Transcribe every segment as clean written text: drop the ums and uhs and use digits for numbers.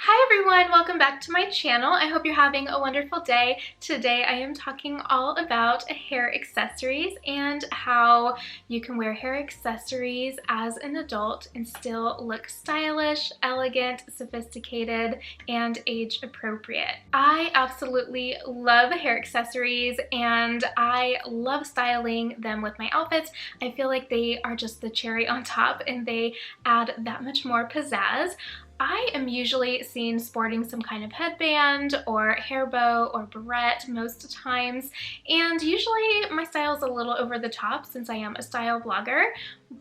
Hi everyone, welcome back to my channel. I hope you're having a wonderful day. Today I am talking all about hair accessories and how you can wear hair accessories as an adult and still look stylish, elegant, sophisticated, and age appropriate. I absolutely love hair accessories and I love styling them with my outfits. I feel like they are just the cherry on top and they add that much more pizzazz. I am usually seen sporting some kind of headband or hair bow or barrette most times, and usually my style is a little over the top since I am a style blogger,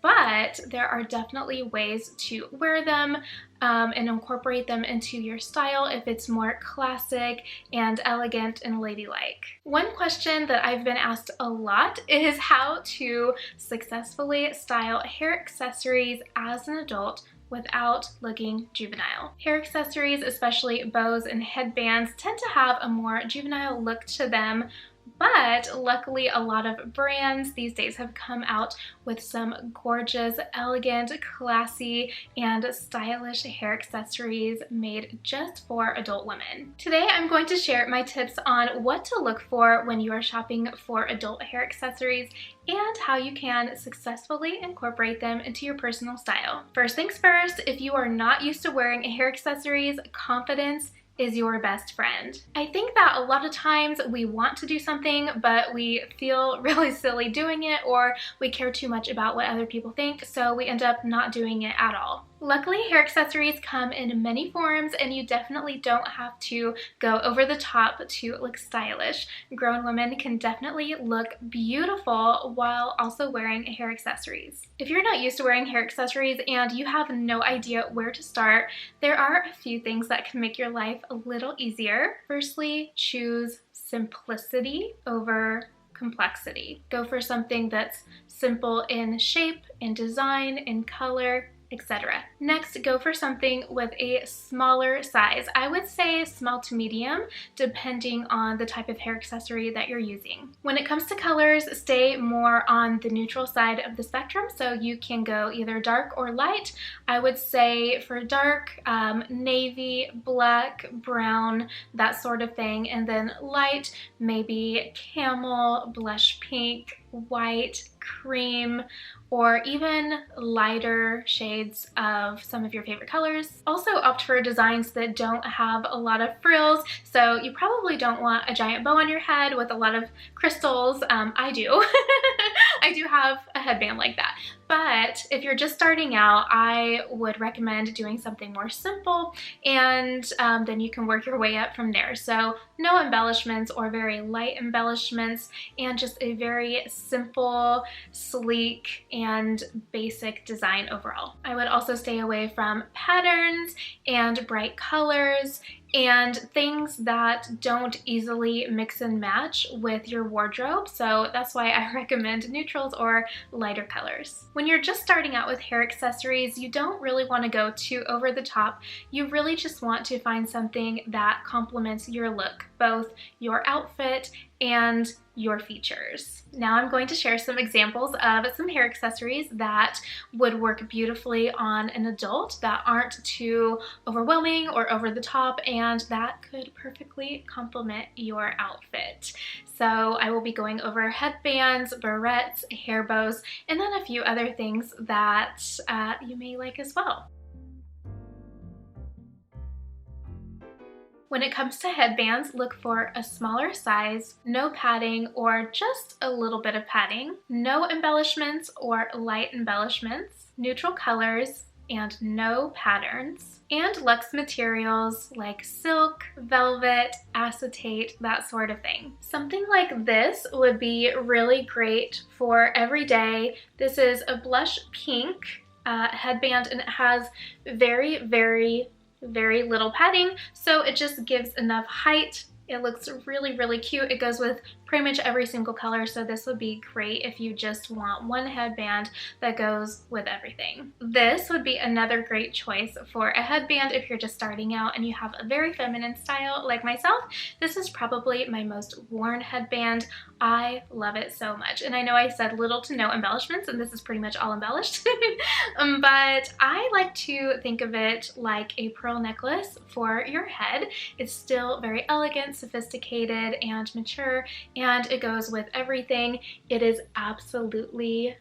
but there are definitely ways to wear them and incorporate them into your style if it's more classic and elegant and ladylike. One question that I've been asked a lot is how to successfully style hair accessories as an adult without looking juvenile. Hair accessories, especially bows and headbands, tend to have a more juvenile look to them, but luckily a lot of brands these days have come out with some gorgeous, elegant, classy, and stylish hair accessories made just for adult women. Today I'm going to share my tips on what to look for when you are shopping for adult hair accessories and how you can successfully incorporate them into your personal style. First things first, if you are not used to wearing hair accessories, confidence is your best friend. I think that a lot of times we want to do something, but we feel really silly doing it, or we care too much about what other people think, so we end up not doing it at all. Luckily, hair accessories come in many forms and you definitely don't have to go over the top to look stylish. Grown women can definitely look beautiful while also wearing hair accessories. If you're not used to wearing hair accessories and you have no idea where to start, there are a few things that can make your life a little easier. Firstly, choose simplicity over complexity. Go for something that's simple in shape, in design, in color, etc. Next, go for something with a smaller size. I would say small to medium, depending on the type of hair accessory that you're using. When it comes to colors, stay more on the neutral side of the spectrum, so you can go either dark or light. I would say for dark, navy, black, brown, that sort of thing, and then light, maybe camel, blush pink, white, cream, or even lighter shades of some of your favorite colors. Also opt for designs that don't have a lot of frills, so you probably don't want a giant bow on your head with a lot of crystals. I do. I do have a headband like that. But if you're just starting out, I would recommend doing something more simple, and then you can work your way up from there. So no embellishments or very light embellishments, and just a very simple, sleek, and basic design overall. I would also stay away from patterns and bright colors and things that don't easily mix and match with your wardrobe, so that's why I recommend neutrals or lighter colors. When you're just starting out with hair accessories, you don't really want to go too over the top. You really just want to find something that complements your look, both your outfit and your features. Now I'm going to share some examples of some hair accessories that would work beautifully on an adult, that aren't too overwhelming or over the top, and that could perfectly complement your outfit. So I will be going over headbands, barrettes, hair bows, and then a few other things that you may like as well. When it comes to headbands, look for a smaller size, no padding or just a little bit of padding, no embellishments or light embellishments, neutral colors, and no patterns, and luxe materials like silk, velvet, acetate, that sort of thing. Something like this would be really great for every day. This is a blush pink headband, and it has very little padding, so it just gives enough height. It looks really cute. It goes with pretty much every single color, so this would be great if you just want one headband that goes with everything. This would be another great choice for a headband if you're just starting out and you have a very feminine style like myself. This is probably my most worn headband. I love it so much. And I know I said little to no embellishments, and this is pretty much all embellished, but I like to think of it like a pearl necklace for your head. It's still very elegant, sophisticated, and mature, and it goes with everything. It is absolutely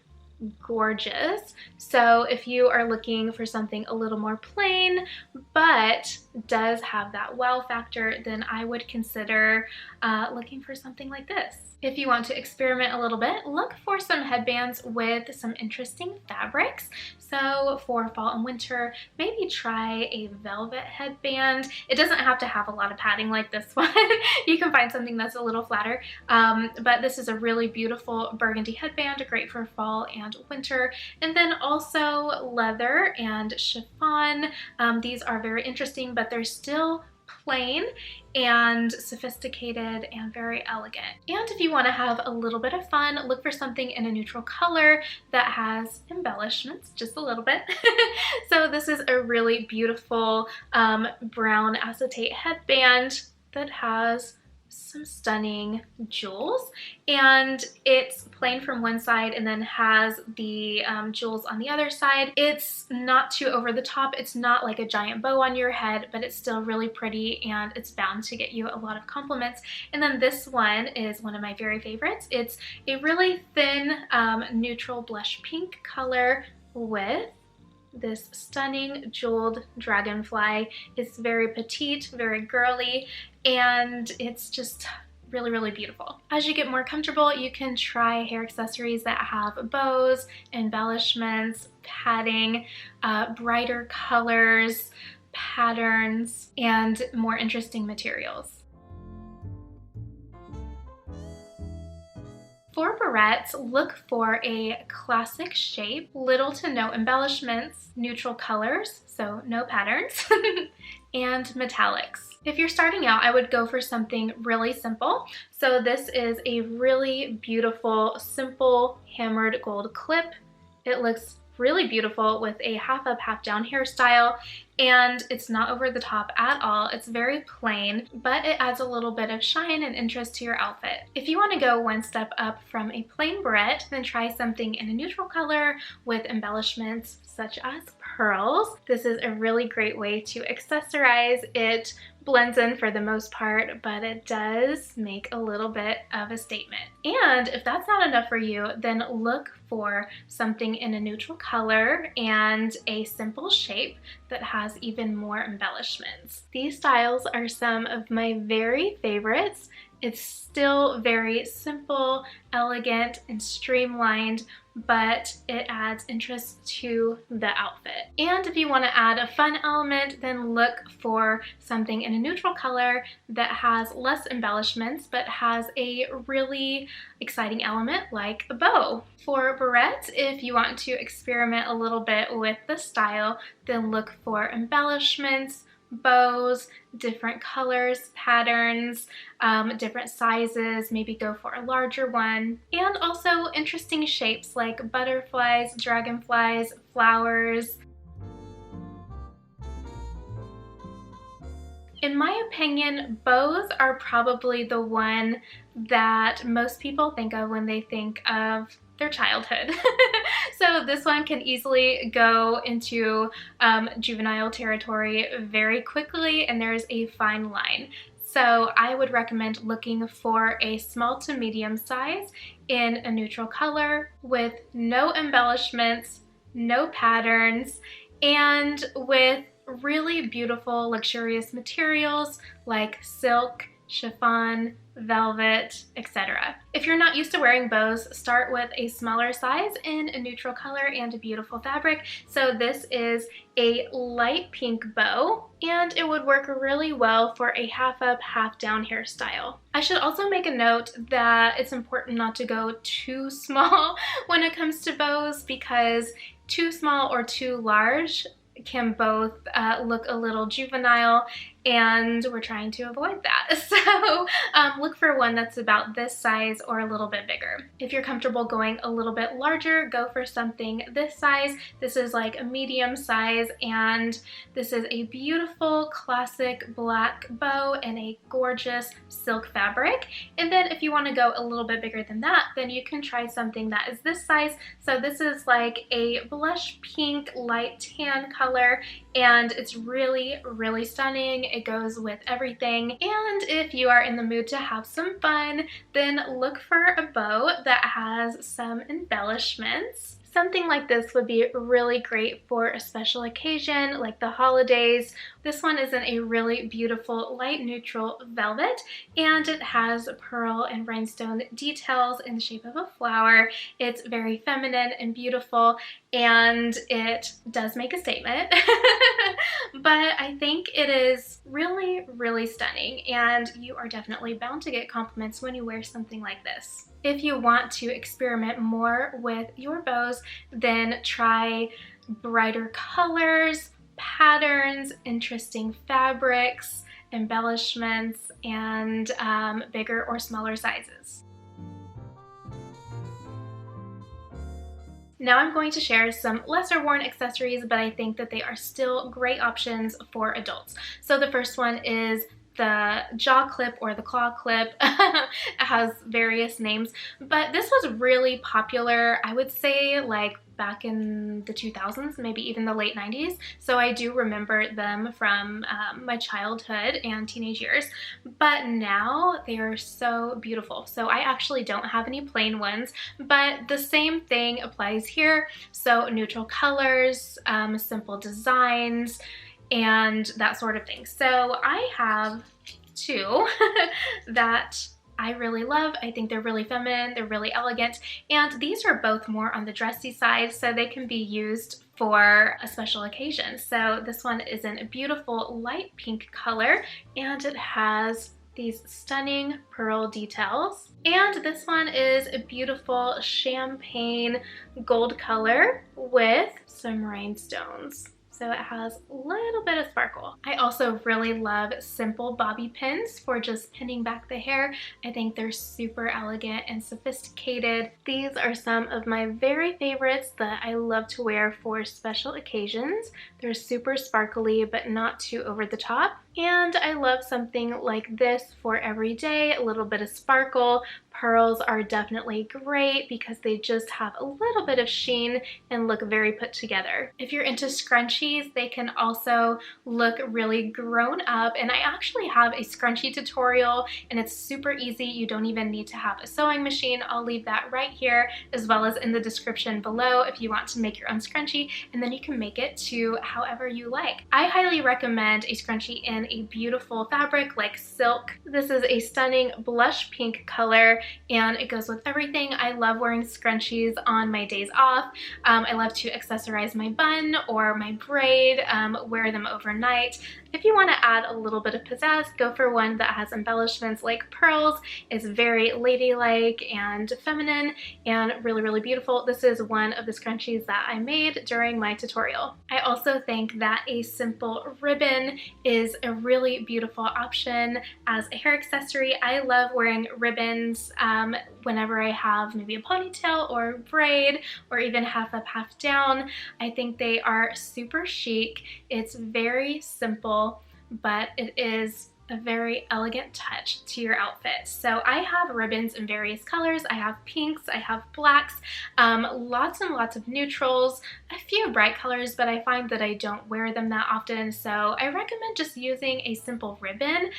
gorgeous. So if you are looking for something a little more plain but does have that wow factor, then I would consider looking for something like this. If you want to experiment a little bit, look for some headbands with some interesting fabrics. So for fall and winter, maybe try a velvet headband. It doesn't have to have a lot of padding like this one. You can find something that's a little flatter, but this is a really beautiful burgundy headband, great for fall and winter. And then also leather and chiffon. These are very interesting, but they're still plain and sophisticated and very elegant. And if you want to have a little bit of fun, look for something in a neutral color that has embellishments, just a little bit. So this is a really beautiful brown acetate headband that has some stunning jewels, and it's plain from one side and then has the jewels on the other side. It's not too over the top. It's not like a giant bow on your head, but it's still really pretty, and it's bound to get you a lot of compliments. And then this one is one of my very favorites. It's a really thin neutral blush pink color with this stunning jeweled dragonfly. It's very petite, very girly, and it's just really, really beautiful. As you get more comfortable, you can try hair accessories that have bows, embellishments, padding, brighter colors, patterns, and more interesting materials. For barrettes, look for a classic shape, little to no embellishments, neutral colors, so no patterns, and metallics. If you're starting out, I would go for something really simple. So this is a really beautiful, simple hammered gold clip. It looks really beautiful with a half up, half down hairstyle, and it's not over the top at all. It's very plain, but it adds a little bit of shine and interest to your outfit. If you want to go one step up from a plain barrette, then try something in a neutral color with embellishments such as pearls. This is a really great way to accessorize. It blends in for the most part, but it does make a little bit of a statement. And if that's not enough for you, then look for something in a neutral color and a simple shape that has even more embellishments. These styles are some of my very favorites. It's still very simple, elegant, and streamlined, but it adds interest to the outfit. And if you want to add a fun element, then look for something in a neutral color that has less embellishments but has a really exciting element like a bow. For barrettes, if you want to experiment a little bit with the style, then look for embellishments, bows, different colors, patterns, different sizes, maybe go for a larger one, and also interesting shapes like butterflies, dragonflies, flowers. In my opinion, bows are probably the one that most people think of when they think of their childhood. So this one can easily go into juvenile territory very quickly, and there's a fine line. So I would recommend looking for a small to medium size in a neutral color with no embellishments, no patterns, and with really beautiful luxurious materials like silk, chiffon, velvet, etc. If you're not used to wearing bows, start with a smaller size in a neutral color and a beautiful fabric. So this is a light pink bow, and it would work really well for a half up, half down hairstyle. I should also make a note that it's important not to go too small when it comes to bows, because too small or too large can both look a little juvenile and we're trying to avoid that. So look for one that's about this size or a little bit bigger. If you're comfortable going a little bit larger, go for something this size. This is like a medium size, and this is a beautiful classic black bow and a gorgeous silk fabric. And then if you want to go a little bit bigger than that, then you can try something that is this size. So this is like a blush pink light tan color, and it's really, really stunning. It goes with everything. And if you are in the mood to have some fun, then look for a bow that has some embellishments. Something like this would be really great for a special occasion like the holidays. This one is in a really beautiful light neutral velvet, and it has pearl and rhinestone details in the shape of a flower. It's very feminine and beautiful, and it does make a statement. But I think it is really, really stunning, and you are definitely bound to get compliments when you wear something like this. If you want to experiment more with your bows, then try brighter colors, patterns, interesting fabrics, embellishments, and bigger or smaller sizes. Now I'm going to share some lesser worn accessories, but I think that they are still great options for adults. So the first one is the jaw clip or the claw clip. It has various names, but this was really popular, I would say, like back in the 2000s, maybe even the late 90s. So I do remember them from my childhood and teenage years, but now they are so beautiful. So I actually don't have any plain ones, but the same thing applies here. So neutral colors, simple designs, and that sort of thing. So I have two that I really love. I think they're really feminine, they're really elegant, and these are both more on the dressy side, so they can be used for a special occasion. So this one is in a beautiful light pink color, and it has these stunning pearl details. And this one is a beautiful champagne gold color with some rhinestones. So it has a little bit of sparkle. I also really love simple bobby pins for just pinning back the hair. I think they're super elegant and sophisticated. These are some of my very favorites that I love to wear for special occasions. They're super sparkly, but not too over the top. And I love something like this for every day, a little bit of sparkle. Pearls are definitely great because they just have a little bit of sheen and look very put together. If you're into scrunchies, they can also look really grown up, and I actually have a scrunchie tutorial, and it's super easy. You don't even need to have a sewing machine. I'll leave that right here as well as in the description below if you want to make your own scrunchie, and then you can make it to however you like. I highly recommend a scrunchie in a beautiful fabric like silk. This is a stunning blush pink color, and it goes with everything. I love wearing scrunchies on my days off. I love to accessorize my bun or my braid, wear them overnight. If you want to add a little bit of pizzazz, go for one that has embellishments like pearls. It's very ladylike and feminine and really, really beautiful. This is one of the scrunchies that I made during my tutorial. I also think that a simple ribbon is a really beautiful option as a hair accessory. I love wearing ribbons whenever I have maybe a ponytail or a braid or even half up, half down. I think they are super chic. It's very simple, but it is a very elegant touch to your outfit. So I have ribbons in various colors. I have pinks, I have blacks, lots and lots of neutrals, a few bright colors, but I find that I don't wear them that often. So I recommend just using a simple ribbon.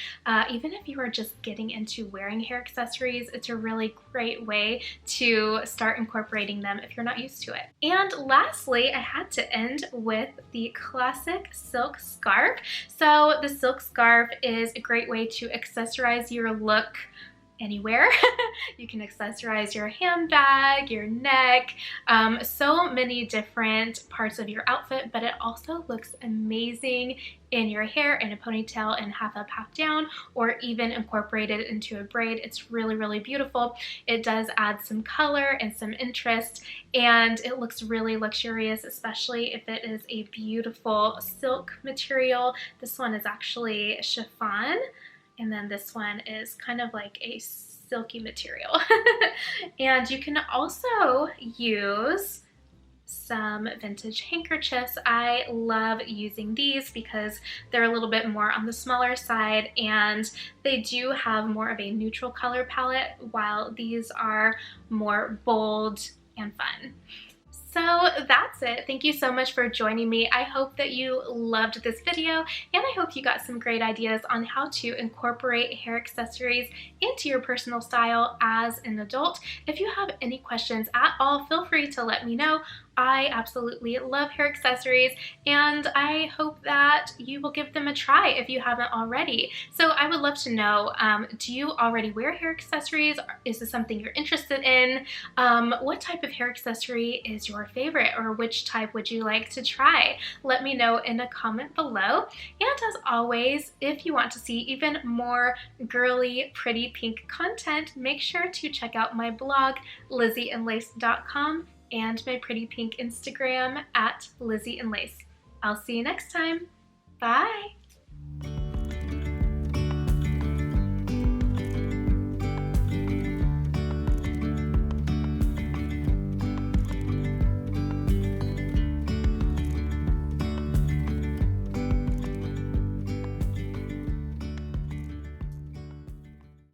Even if you are just getting into wearing hair accessories, it's a really great way to start incorporating them if you're not used to it. And lastly, I had to end with the classic silk scarf. So the silk scarf is a great way to accessorize your look anywhere. You can accessorize your handbag, your neck, so many different parts of your outfit, but it also looks amazing in your hair, in a ponytail, and half up, half down, or even incorporated into a braid. It's really, really beautiful. It does add some color and some interest, and it looks really luxurious, especially if it is a beautiful silk material. This one is actually chiffon, and then this one is kind of like a silky material. And you can also use some vintage handkerchiefs. I love using these because they're a little bit more on the smaller side, and they do have more of a neutral color palette, while these are more bold and fun. So that's it. Thank you so much for joining me. I hope that you loved this video, and I hope you got some great ideas on how to incorporate hair accessories into your personal style as an adult. If you have any questions at all, feel free to let me know. I absolutely love hair accessories, and I hope that you will give them a try if you haven't already. So I would love to know, do you already wear hair accessories? Is this something you're interested in? What type of hair accessory is your favorite, or which type would you like to try? Let me know in a comment below. And as always, if you want to see even more girly, pretty pink content, make sure to check out my blog, lizzieandlace.com, and my pretty pink Instagram at Lizzie and Lace. I'll see you next time. Bye!